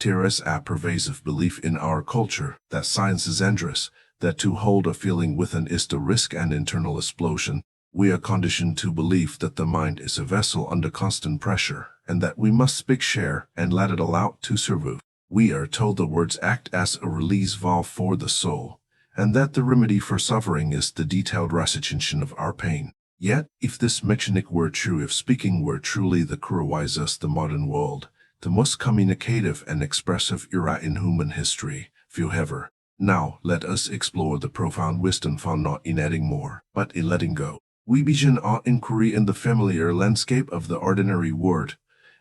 There is a pervasive belief in our culture that science is endless, that to hold a feeling within is to risk an internal explosion. We are conditioned to believe that the mind is a vessel under constant pressure, and that we must speak, share, and let it all out to survive. We are told the words act as a release valve for the soul, and that the remedy for suffering is the detailed recitation of our pain. Yet, if this mechanic were true, if speaking were truly the curious the modern world, the most communicative and expressive era in human history, few ever. Now, let us explore the profound wisdom found not in adding more, but in letting go. We begin our inquiry in the familiar landscape of the ordinary world,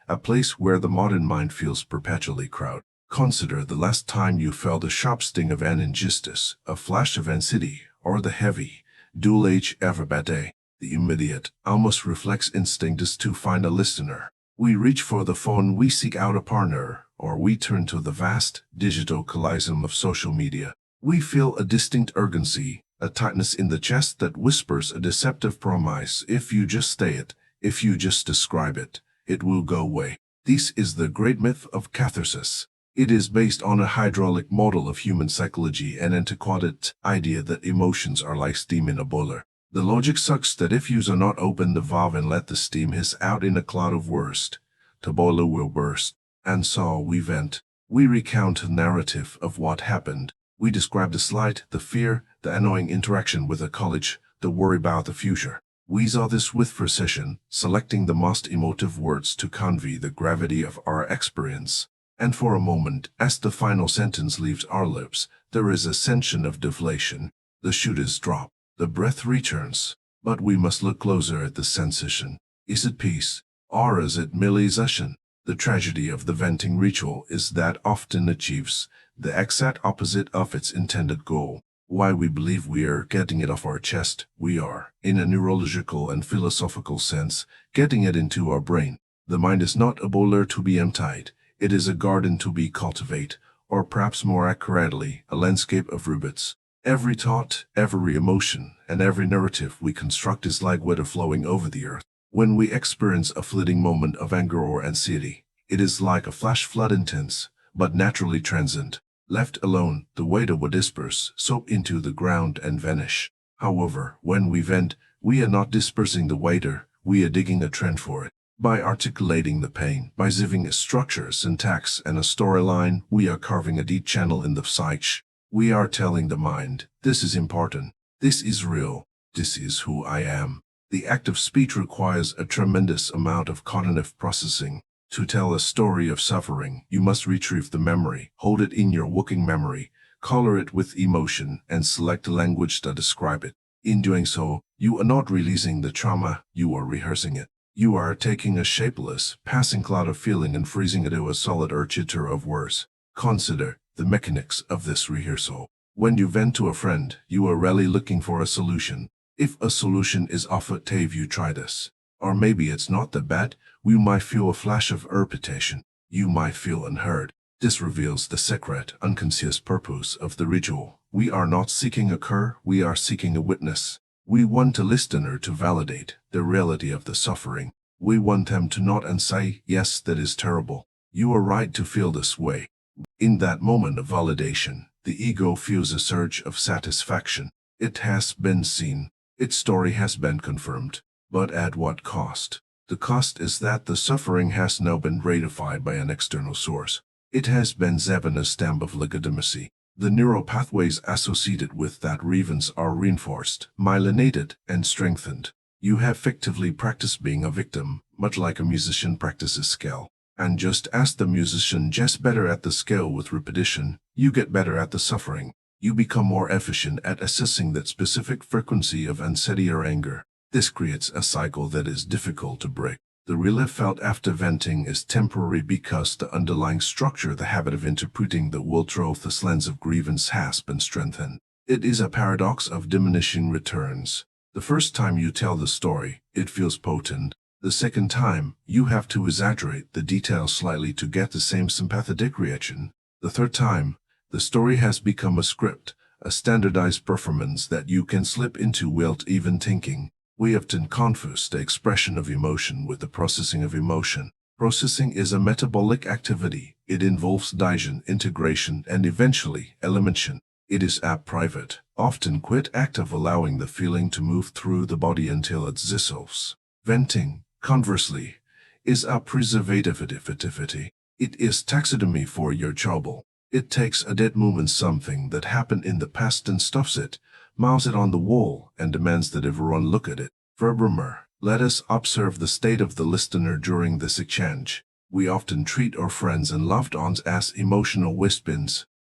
a place where the modern mind feels perpetually crowded. Consider the last time you felt the sharp sting of an injustice, a flash of anxiety, or the heavy, dual edge of a bad day. The immediate, almost reflex instinct is to find a listener. We reach for the phone, we seek out a partner, or we turn to the vast, digital coliseum of social media. We feel a distinct urgency, a tightness in the chest that whispers a deceptive promise: if you just say it, if you just describe it, it will go away. This is the great myth of catharsis. It is based on a hydraulic model of human psychology, an antiquated idea that emotions are like steam in a boiler. The logic sucks that if you do not open the valve and let the steam hiss out in a cloud of worst, the boiler will burst. And so we vent. We recount the narrative of what happened. We describe the slight, the fear, the annoying interaction with a college, the worry about the future. We saw this with precision, selecting the most emotive words to convey the gravity of our experience. And for a moment, as the final sentence leaves our lips, there is a sensation of deflation. The shooters drop. The breath returns, but we must look closer at the sensation. Is it peace, or is it merely exhaustion? The tragedy of the venting ritual is that often achieves the exact opposite of its intended goal. Why we believe we are getting it off our chest, we are, in a neurological and philosophical sense, getting it into our brain. The mind is not a boiler to be emptied, it is a garden to be cultivated, or perhaps more accurately, a landscape of rubets. Every thought, every emotion, and every narrative we construct is like water flowing over the earth. When we experience a fleeting moment of anger or anxiety, it is like a flash flood, intense, but naturally transient. Left alone, the water would disperse, soak into the ground, and vanish. However, when we vent, we are not dispersing the water, we are digging a trench for it. By articulating the pain, by giving a structure, syntax, and a storyline, we are carving a deep channel in the psyche. We are telling the mind, this is important, this is real, this is who I am. The act of speech requires a tremendous amount of cognitive processing. To tell a story of suffering, you must retrieve the memory, hold it in your working memory, color it with emotion, and select a language that describes it. In doing so, you are not releasing the trauma, you are rehearsing it. You are taking a shapeless, passing cloud of feeling and freezing it into a solid chitter of words. Consider the mechanics of this rehearsal. When you vent to a friend, you are really looking for a solution. If a solution is offered, have you tried this? Or maybe it's not that bad. We might feel a flash of irritation. You might feel unheard. This reveals the secret, unconscious purpose of the ritual. We are not seeking a cure, we are seeking a witness. We want the listener to validate the reality of the suffering. We want them to nod and say, yes, that is terrible. You are right to feel this way. In that moment of validation, the ego feels a surge of satisfaction. It has been seen. Its story has been confirmed. But at what cost? The cost is that the suffering has now been ratified by an external source. It has been given a stamp of legitimacy. The neural pathways associated with that grievance are reinforced, myelinated, and strengthened. You have effectively practiced being a victim, much like a musician practices scale. And just as the musician gets better at the scale with repetition, you get better at the suffering. You become more efficient at assessing that specific frequency of anxiety or anger. This creates a cycle that is difficult to break. The relief felt after venting is temporary because the underlying structure, the habit of interpreting the world through this lens of grievance, has been strengthened. It is a paradox of diminishing returns. The first time you tell the story, it feels potent. The second time, you have to exaggerate the details slightly to get the same sympathetic reaction. The third time, the story has become a script, a standardized performance that you can slip into without even thinking. We often confuse the expression of emotion with the processing of emotion. Processing is a metabolic activity. It involves digestion, integration, and eventually elimination. It is a private, often quiet act of allowing the feeling to move through the body until it dissolves. Venting, conversely, is a preservative activity. It is taxidermy for your trouble. It takes a dead moment, something that happened in the past, and stuffs it, mounts it on the wall, and demands that everyone look at it. Furthermore, let us observe the state of the listener during this exchange. We often treat our friends and loved ones as emotional waste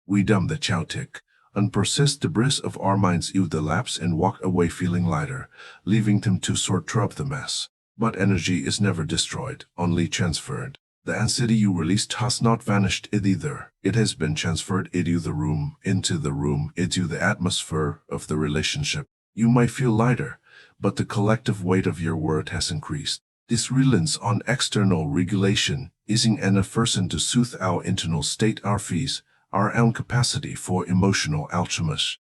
We dump the chaotic, unprocessed debris of our minds into the laps and walk away feeling lighter, leaving them to sort through the mess. But energy is never destroyed, only transferred. The anxiety you released has not vanished either. It has been transferred into the room, into the atmosphere of the relationship. You might feel lighter, but the collective weight of your word has increased. This reliance on external regulation isn't enough to soothe our internal state, our fees, our own capacity for emotional alchemy.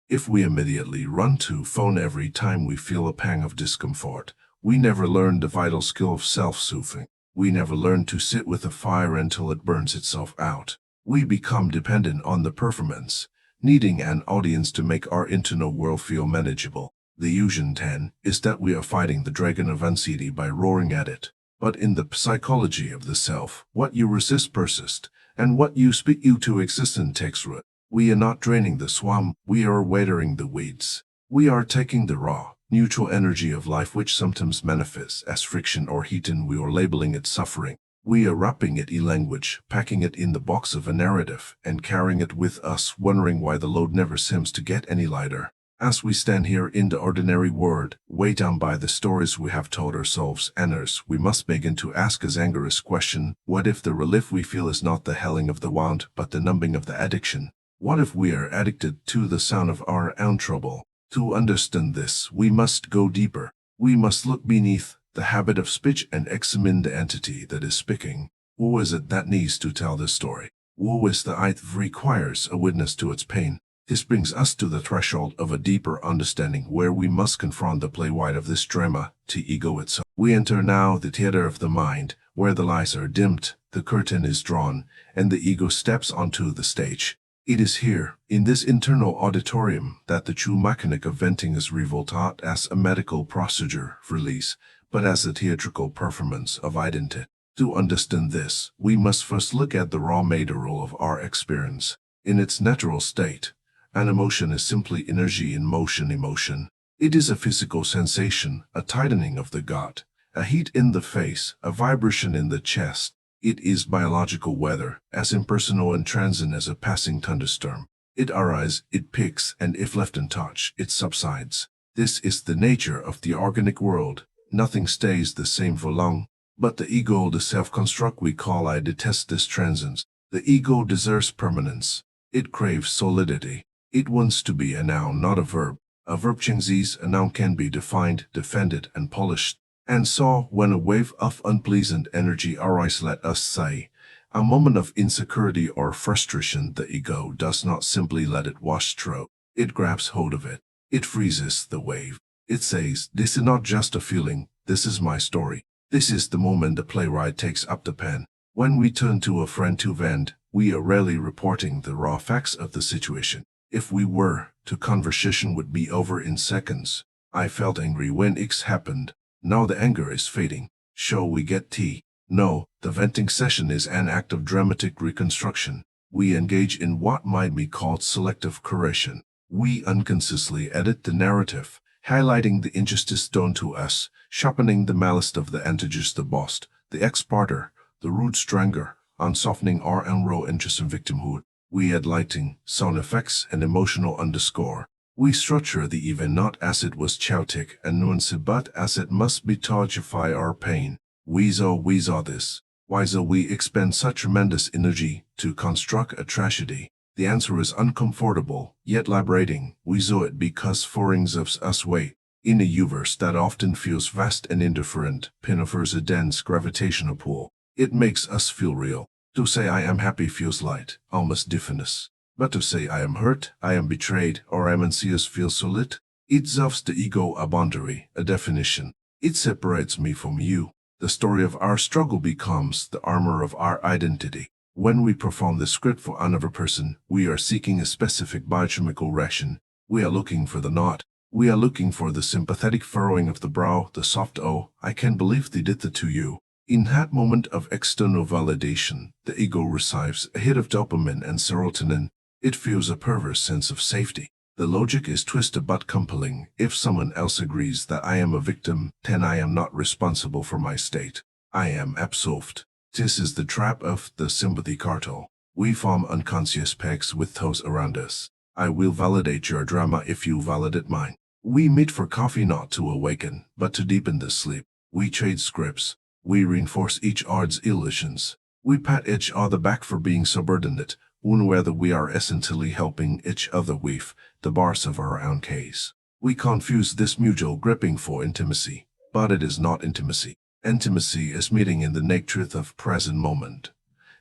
If we immediately run to phone every time we feel a pang of discomfort, we never learn the vital skill of self-soothing. We never learn to sit with the fire until it burns itself out. We become dependent on the performance, needing an audience to make our internal world feel manageable. The illusion then is that we are fighting the dragon of anxiety by roaring at it. But in the psychology of the self, what you resist persists, and what you speak into existence takes root. We are not draining the swamp, we are watering the weeds. We are taking the raw, neutral energy of life, which sometimes manifests as friction or heat, and we are labeling it suffering. We are wrapping it in language, packing it in the box of a narrative, and carrying it with us, wondering why the load never seems to get any lighter. As we stand here in the ordinary world, weighed down by the stories we have told ourselves and others, we must begin to ask us angerous question: what if the relief we feel is not the helling of the wound, but the numbing of the addiction? What if we are addicted to the sound of our own trouble? To understand this, we must go deeper. We must look beneath the habit of speech and examine the entity that is speaking. Who is it that needs to tell this story? Who is the it that requires a witness to its pain? This brings us to the threshold of a deeper understanding, where we must confront the playwright of this drama, the ego itself. We enter now the theater of the mind, where the lights are dimmed, the curtain is drawn, and the ego steps onto the stage. It is here, in this internal auditorium, that the true mechanic of venting is revealed, not as a medical procedure of release, but as a theatrical performance of identity. To understand this, we must first look at the raw material of our experience. In its natural state, an emotion is simply energy in motion. Emotion. It is a physical sensation, a tightening of the gut, a heat in the face, a vibration in the chest. It is biological weather, as impersonal and transient as a passing thunderstorm. It arises, it peaks, and if left untouched, it subsides. This is the nature of the organic world. Nothing stays the same for long. But the ego, the self-construct we call I, detests this transience. The ego desires permanence. It craves solidity. It wants to be a noun, not a verb. A verb changes, a noun can be defined, defended, and polished. And so, when a wave of unpleasant energy arises, let us say, a moment of insecurity or frustration, the ego does not simply let it wash through. It grabs hold of it. It freezes the wave. It says, this is not just a feeling, this is my story. This is the moment the playwright takes up the pen. When we turn to a friend to vent, we are rarely reporting the raw facts of the situation. If we were, the conversation would be over in seconds. I felt angry when X happened. Now the anger is fading. Shall we get tea? No, the venting session is an act of dramatic reconstruction. We engage in what might be called selective curation. We unconsciously edit the narrative, highlighting the injustice done to us, sharpening the malice of the antagonist, the boss, the ex-partner, the rude stranger, and softening our own raw interest in victimhood. We add lighting, sound effects, and emotional underscore. We structure the event not as it was chaotic and nuanced, but as it must be to justify our pain. We saw this. Why do we expend such tremendous energy to construct a tragedy? The answer is uncomfortable, yet liberating. We saw it because foreign gives us weight. In a universe that often feels vast and indifferent, pin offers a dense gravitational pull. It makes us feel real. To say I am happy feels light, almost different. But to say I am hurt, I am betrayed, or I am anxious feels solid. It gives the ego a boundary, a definition. It separates me from you. The story of our struggle becomes the armor of our identity. When we perform the script for another person, we are seeking a specific biochemical reaction. We are looking for the nod. We are looking for the sympathetic furrowing of the brow, the soft "oh, I can't believe they did that to you." In that moment of external validation, the ego receives a hit of dopamine and serotonin. It feels a perverse sense of safety. The logic is twisted but compelling. If someone else agrees that I am a victim, then I am not responsible for my state. I am absolved. This is the trap of the sympathy cartel. We form unconscious pacts with those around us. I will validate your drama if you validate mine. We meet for coffee not to awaken, but to deepen the sleep. We trade scripts. We reinforce each other's illusions. We pat each other back for being subordinate, whether we are essentially helping each other weave the bars of our own case. We confuse this mutual gripping for intimacy, but it is not intimacy. Intimacy is meeting in the naked truth of present moment.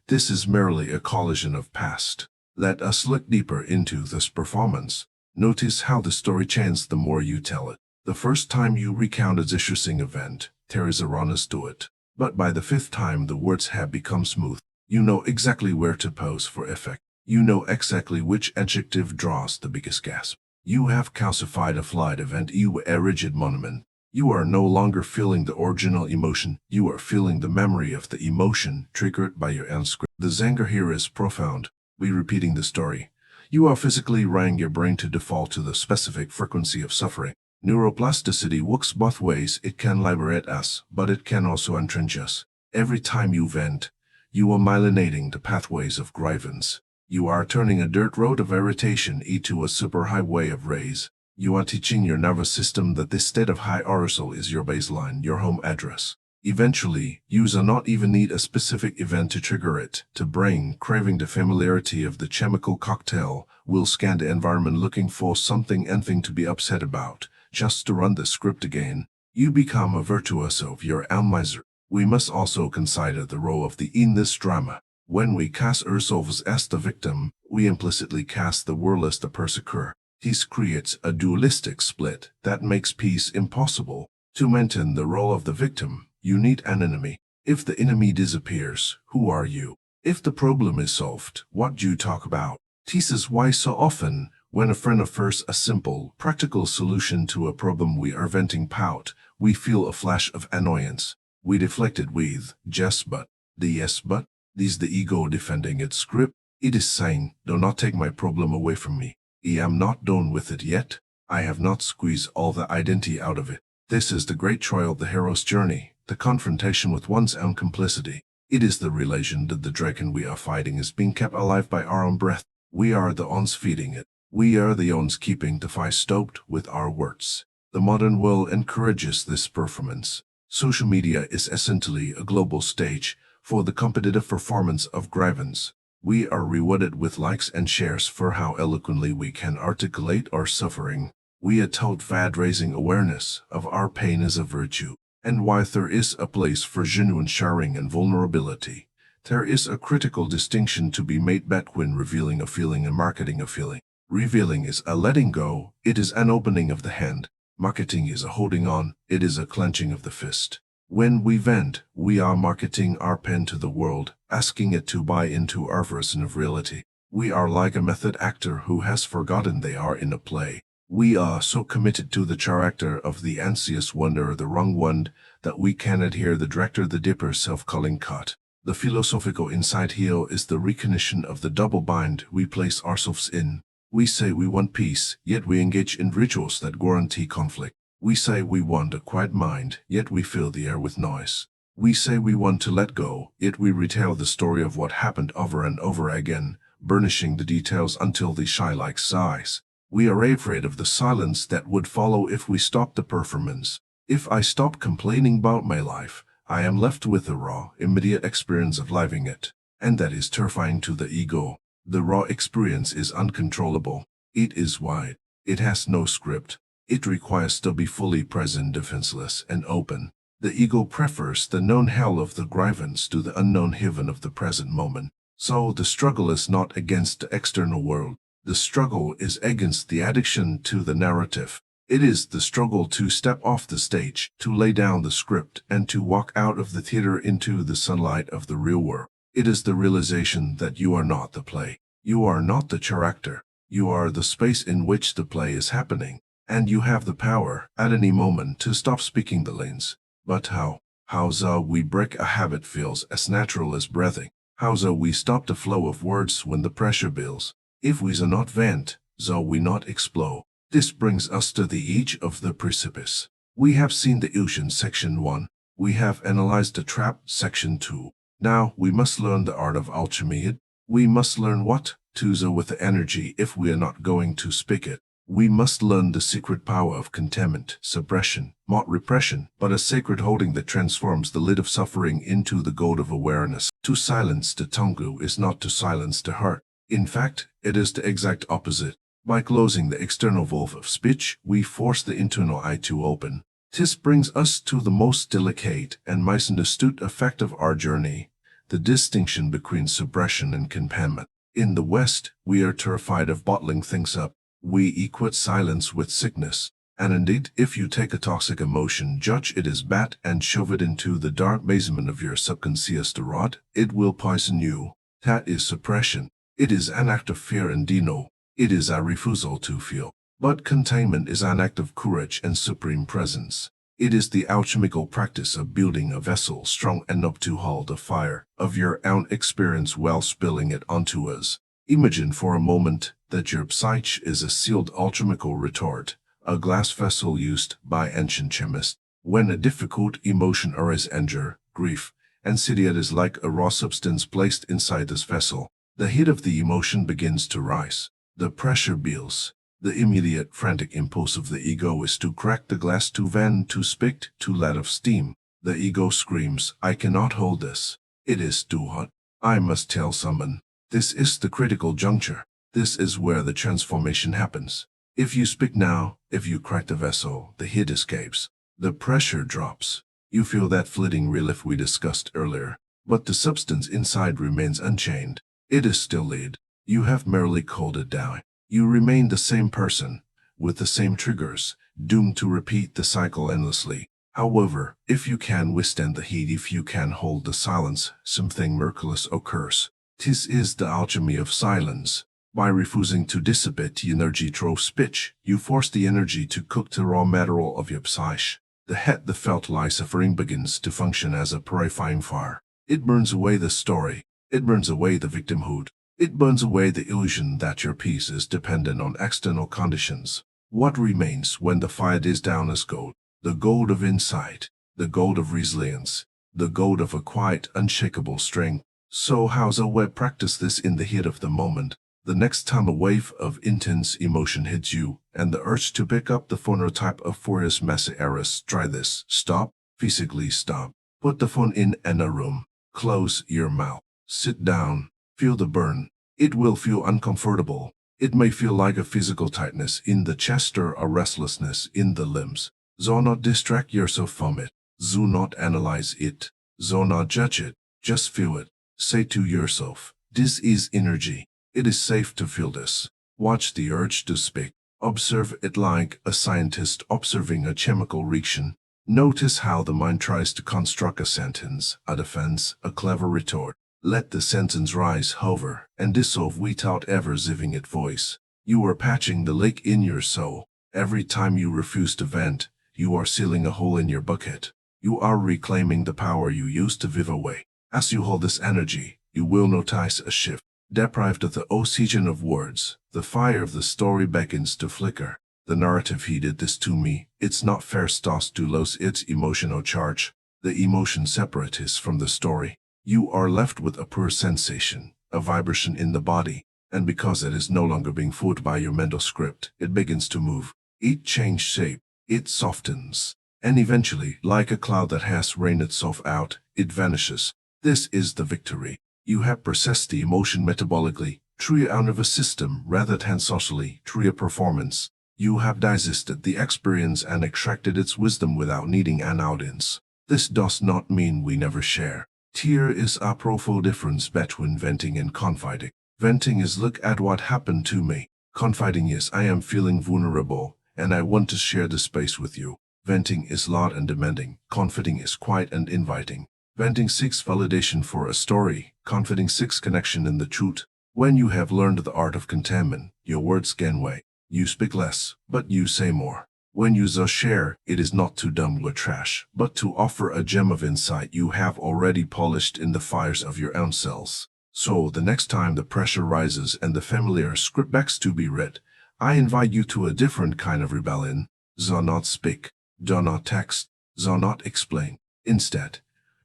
This is merely a collision of past. Let us look deeper into this performance. Notice how the story changes the more you tell it. The first time you recount a distressing event, there is a rawness to it. But by the fifth time the words have become smooth. You know exactly where to pause for effect. You know exactly which adjective draws the biggest gasp. You have calcified a flight event into a rigid monument. You are no longer feeling the original emotion. You are feeling the memory of the emotion triggered by your own script. The Zanger here is profound. We repeating the story. You are physically wiring your brain to default to the specific frequency of suffering. Neuroplasticity works both ways. It can liberate us, but it can also entrench us. Every time you vent, you are myelinating the pathways of grievance. You are turning a dirt road of irritation into a superhighway of rage. You are teaching your nervous system that this state of high arousal is your baseline, your home address. Eventually, you do not even need a specific event to trigger it. The brain, craving the familiarity of the chemical cocktail, will scan the environment looking for anything to be upset about, just to run the script again. You become a virtuoso of your own misery. We must also consider the role of the in this drama. When we cast ourselves as the victim, we implicitly cast the world as the persecutor. This creates a dualistic split that makes peace impossible. To maintain the role of the victim, you need an enemy. If the enemy disappears, who are you? If the problem is solved, what do you talk about? This is why so often, when a friend offers a simple, practical solution to a problem we are venting out, we feel a flash of annoyance. We deflect it with, just but. The yes but is the ego defending its script. It is saying, do not take my problem away from me. I am not done with it yet. I have not squeezed all the identity out of it. This is the great trial of the hero's journey, the confrontation with one's own complicity. It is the realization that the dragon we are fighting is being kept alive by our own breath. We are the ones feeding it. We are the ones keeping the fire stoked with our words. The modern world encourages this performance. Social media is essentially a global stage for the competitive performance of grievance. We are rewarded with likes and shares for how eloquently we can articulate our suffering. We are taught that raising awareness of our pain is a virtue, and while there is a place for genuine sharing and vulnerability, there is a critical distinction to be made between revealing a feeling and marketing a feeling. Revealing is a letting go, it is an opening of the hand. Marketing is a holding on, it is a clenching of the fist. When we vent, we are marketing our pen to the world, asking it to buy into our version of reality. We are like a method actor who has forgotten they are in a play. We are so committed to the character of the anxious wonder, the wrong one, that we cannot hear the director the dipper self-calling cut. The philosophical insight here is the recognition of the double bind we place ourselves in. We say we want peace, yet we engage in rituals that guarantee conflict. We say we want a quiet mind, yet we fill the air with noise. We say we want to let go, yet we retell the story of what happened over and over again, burnishing the details until they shine like sighs. We are afraid of the silence that would follow if we stop the performance. If I stop complaining about my life, I am left with the raw, immediate experience of living it. And that is terrifying to the ego. The raw experience is uncontrollable. It is wide. It has no script. It requires to be fully present, defenseless, and open. The ego prefers the known hell of the grievance to the unknown heaven of the present moment. So the struggle is not against the external world. The struggle is against the addiction to the narrative. It is the struggle to step off the stage, to lay down the script, and to walk out of the theater into the sunlight of the real world. It is the realization that you are not the play. You are not the character. You are the space in which the play is happening. And you have the power, at any moment, to stop speaking the lines. But how? How shall we break a habit feels as natural as breathing? How shall we stop the flow of words when the pressure builds? If we shall not vent, shall we not explode? This brings us to the edge of the precipice. We have seen the illusion section 1. We have analyzed the trap section 2. Now we must learn the art of alchemy. We must learn what to do with the energy if we are not going to speak it. We must learn the secret power of containment, suppression, not repression, but a sacred holding that transforms the lid of suffering into the gold of awareness. To silence the tongue is not to silence the heart. In fact, it is the exact opposite. By closing the external valve of speech, we force the internal eye to open. This brings us to the most delicate and misunderstood effect of our journey, the distinction between suppression and containment. In the West, we are terrified of bottling things up. We equate silence with sickness. And indeed, if you take a toxic emotion, judge it as bad, and shove it into the dark basement of your subconscious to rot, it will poison you. That is suppression. It is an act of fear and denial. It is a refusal to feel. But containment is an act of courage and supreme presence. It is the alchemical practice of building a vessel strong enough to hold the fire of your own experience while spilling it onto us. Imagine for a moment that your psyche is a sealed alchemical retort, a glass vessel used by ancient chemists. When a difficult emotion arises, anger, grief, anxiety, is like a raw substance placed inside this vessel. The heat of the emotion begins to rise. The pressure builds. The immediate frantic impulse of the ego is to crack the glass, to vent, to speak, to let off steam. The ego screams, "I cannot hold this. It is too hot. I must tell someone." This is the critical juncture. This is where the transformation happens. If you speak now, if you crack the vessel, the heat escapes. The pressure drops. You feel that fleeting relief we discussed earlier. But the substance inside remains unchanged. It is still lead. You have merely cooled it down. You remain the same person, with the same triggers, doomed to repeat the cycle endlessly. However, if you can withstand the heat, if you can hold the silence, something miraculous occurs. This is the alchemy of silence. By refusing to dissipate the energy through speech, you force the energy to cook the raw material of your psyche. The head, the felt like suffering, begins to function as a purifying fire. It burns away the story. It burns away the victimhood. It burns away the illusion that your peace is dependent on external conditions. What remains when the fire is down is gold. The gold of insight. The gold of resilience. The gold of a quiet, unshakable strength. So how shall we practice this in the heat of the moment? The next time a wave of intense emotion hits you, and the urge to pick up the phone or type a furious message arises, try this. Stop. Physically stop. Put the phone in a room. Close your mouth. Sit down. Feel the burn. It will feel uncomfortable. It may feel like a physical tightness in the chest or a restlessness in the limbs. Do not distract yourself from it. Do not analyze it. Do not judge it. Just feel it. Say to yourself, this is energy. It is safe to feel this. Watch the urge to speak. Observe it like a scientist observing a chemical reaction. Notice how the mind tries to construct a sentence, a defense, a clever retort. Let the sentence rise, hover, and dissolve without ever giving it voice. You are patching the leak in your soul. Every time you refuse to vent, you are sealing a hole in your bucket. You are reclaiming the power you used to give away. As you hold this energy, you will notice a shift. Deprived of the oxygen of words, the fire of the story begins to flicker. The narrative, "He did this to me, it's not fair," starts to lose its emotional charge. The emotion separates from the story. You are left with a pure sensation, a vibration in the body, and because it is no longer being fooled by your mental script, it begins to move. It changes shape, it softens, and eventually, like a cloud that has rained itself out, it vanishes. This is the victory. You have processed the emotion metabolically, through your nervous system, rather than socially, through your performance. You have digested the experience and extracted its wisdom without needing an audience. This does not mean we never share. Here is a profound difference between venting and confiding. Venting is, "Look at what happened to me." Confiding is, "I am feeling vulnerable, and I want to share the space with you. Venting is loud and demanding. Confiding is quiet and inviting. Venting seeks validation for a story. Confiding seeks connection in the truth. When you have learned the art of containment, your words gain weight. You speak less, but you say more. When you thus share, it is not to dump your trash, but to offer a gem of insight you have already polished in the fires of your own cells. So the next time the pressure rises and the familiar script begs to be read, I invite you to a different kind of rebellion. Do not speak, do not text, do not explain. Instead,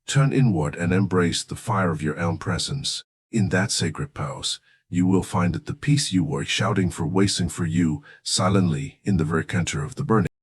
turn inward and embrace the fire of your own presence. In that sacred pause, you will find that the peace you were shouting for waiting for you silently in the very center of the burning.